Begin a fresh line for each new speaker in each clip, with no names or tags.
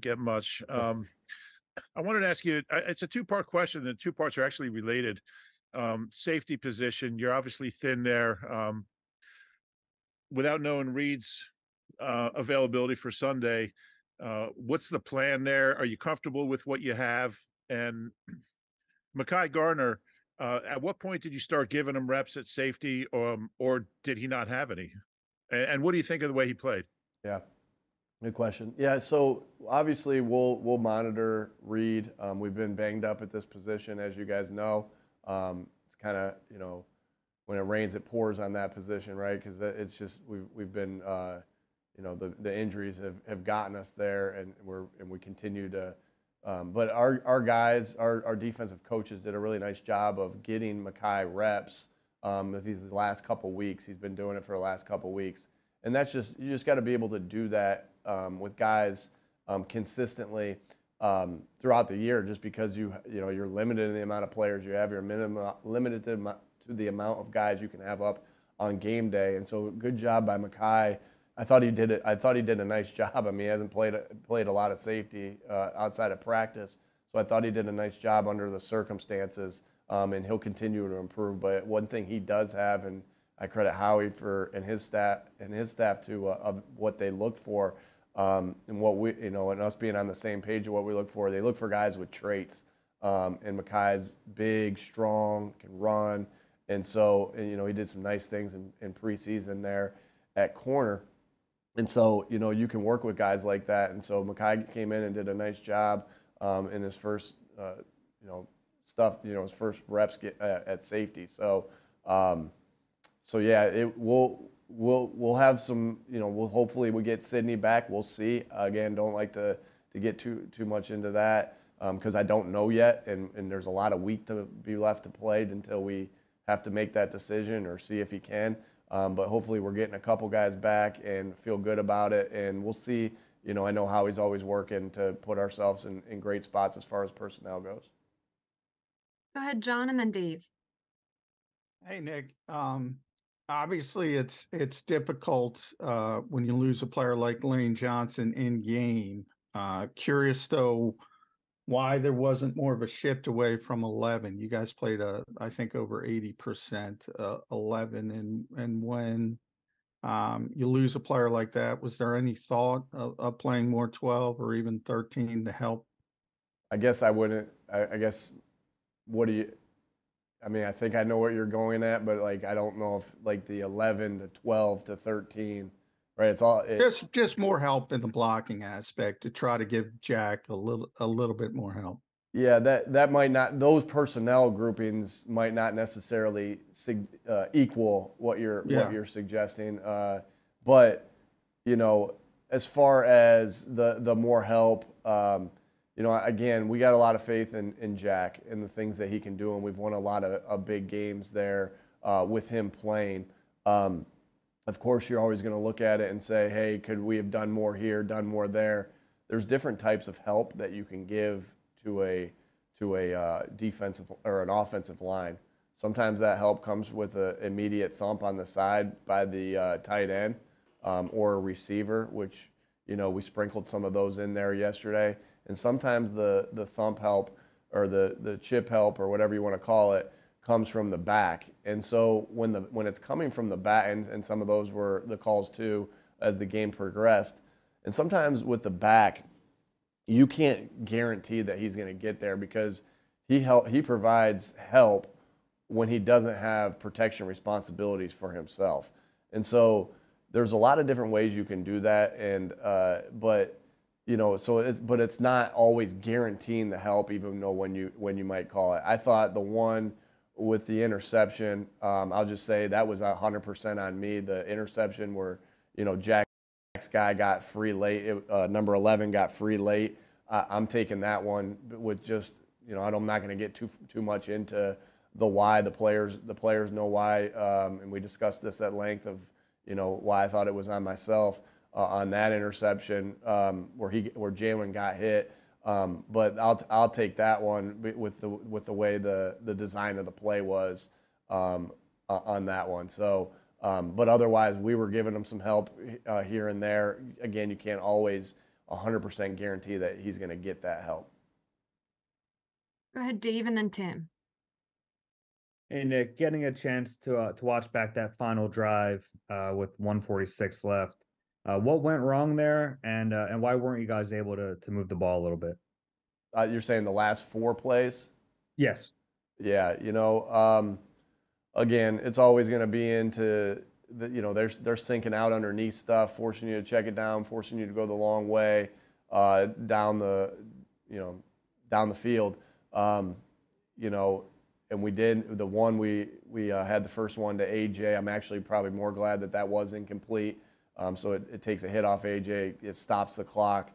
get much. I wanted to ask you, it's a two-part question. The two parts are actually related. Safety position, you're obviously thin there. Without knowing Reed's availability for Sunday, what's the plan there? Are you comfortable with what you have? And Mekhi Garner, at what point did you start giving him reps at safety, or did he not have any? And what do you think of the way he played?
Yeah, good question. Yeah, so obviously we'll monitor Reed. We've been banged up at this position, as you guys know. It's kind of when it rains, it pours on that position, right? Because it's just we've been the injuries have gotten us there, and we continue to. But our guys, our defensive coaches did a really nice job of getting Mekhi reps with these last couple weeks. He's been doing it for the last couple weeks, and that's you just got to be able to do that with guys consistently throughout the year. Just because you're limited in the amount of players you have, you're limited to the amount of guys you can have up on game day. And so, good job by Mekhi. I thought he did it. I thought he did a nice job. I mean, he hasn't played a lot of safety outside of practice, so I thought he did a nice job under the circumstances, and he'll continue to improve. But one thing he does have, and I credit Howie and his staff to of what they look for, and what and us being on the same page of what we look for. They look for guys with traits, and Mekhi's big, strong, can run, and so he did some nice things in preseason there at corner. And so, you can work with guys like that. And so Mekhi came in and did a nice job in his first, his first reps at safety. So, yeah, we'll have some, hopefully we get Sydney back. We'll see. Again, don't like to get too much into that because I don't know yet. And there's a lot of week to be left to play until we have to make that decision or see if he can. But hopefully we're getting a couple guys back and feel good about it. And we'll see. I know how he's always working to put ourselves in great spots as far as personnel goes.
Go ahead, John, and then Dave.
Hey, Nick. Obviously, it's difficult when you lose a player like Lane Johnson in game. Curious though, why there wasn't more of a shift away from 11. You guys played I think over 80% 11, and when you lose a player like that, was there any thought of playing more 12 or even 13 to help?
I guess I wouldn't. I guess what do you? I mean, I think I know what you're going at, but I don't know if the 11 to 12 to 13, right?
Just more help in the blocking aspect to try to give Jack a little bit more help.
Yeah, that might not. Those personnel groupings might not necessarily equal what you're suggesting. But as far as the more help, again, we got a lot of faith in Jack and the things that he can do, and we've won a lot of big games there with him playing. Of course, you're always going to look at it and say, hey, could we have done more here, done more there? There's different types of help that you can give to a defensive or an offensive line. Sometimes that help comes with an immediate thump on the side by the tight end or a receiver, which we sprinkled some of those in there yesterday. And sometimes the thump help or the chip help or whatever you want to call it comes from the back. And so when it's coming from the back, and some of those were the calls too as the game progressed. And sometimes with the back, you can't guarantee that he's going to get there because he provides help when he doesn't have protection responsibilities for himself. And so there's a lot of different ways you can do that, but it's not always guaranteeing the help, even though when you might call it. I thought the one with the interception, I'll just say that was 100% on me. The interception where Jack's guy got free late, number 11 got free late. I'm taking that one with just I'm not going to get too much into the why. The players know why, and we discussed this at length of why I thought it was on myself on that interception where Jalen got hit. But I'll take that one with the way the design of the play was on that one. So, but otherwise we were giving them some help here and there. Again, you can't always 100% guarantee that he's going to get that help.
Go ahead, Dave, and then Tim.
Hey Nick, getting a chance to watch back that final drive with 146 left. What went wrong there, and why weren't you guys able to move the ball a little bit?
You're saying the last 4 plays?
Yes.
Yeah, again, it's always going to be into they're sinking out underneath stuff, forcing you to check it down, forcing you to go the long way down the field. And we did the one we had the first one to AJ. I'm actually probably more glad that was incomplete. So it takes a hit off AJ. It stops the clock.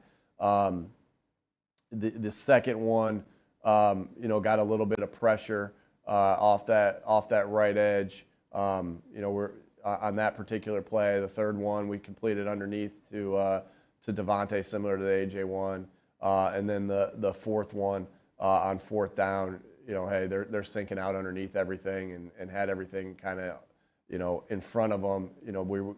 The second one, got a little bit of pressure off that right edge. We're on that particular play. The third one we completed underneath to Devontae, similar to the AJ one, and then the fourth one on fourth down. Hey, they're sinking out underneath everything and had everything kind of in front of them.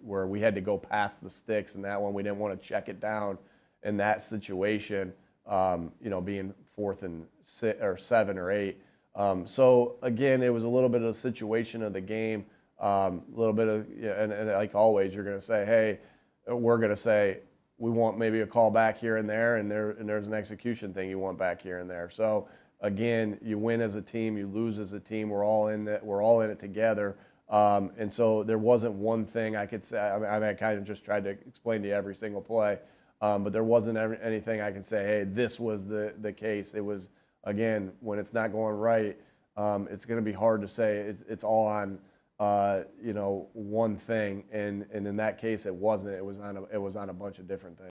Where we had to go past the sticks, and that one we didn't want to check it down in that situation. Being 4th and 7 or 8. So again, it was a little bit of the situation of the game, a little bit of, and like always, you're going to say, hey, we're going to say we want maybe a call back here and there, and there's an execution thing you want back here and there. So again, you win as a team, you lose as a team. We're all in it together. And so there wasn't one thing I could say. I kind of just tried to explain to you every single play. But there wasn't anything I can say, hey, this was the case. It was, again, when it's not going right, it's going to be hard to say it's all on, one thing. And in that case, it wasn't. It was on a bunch of different things.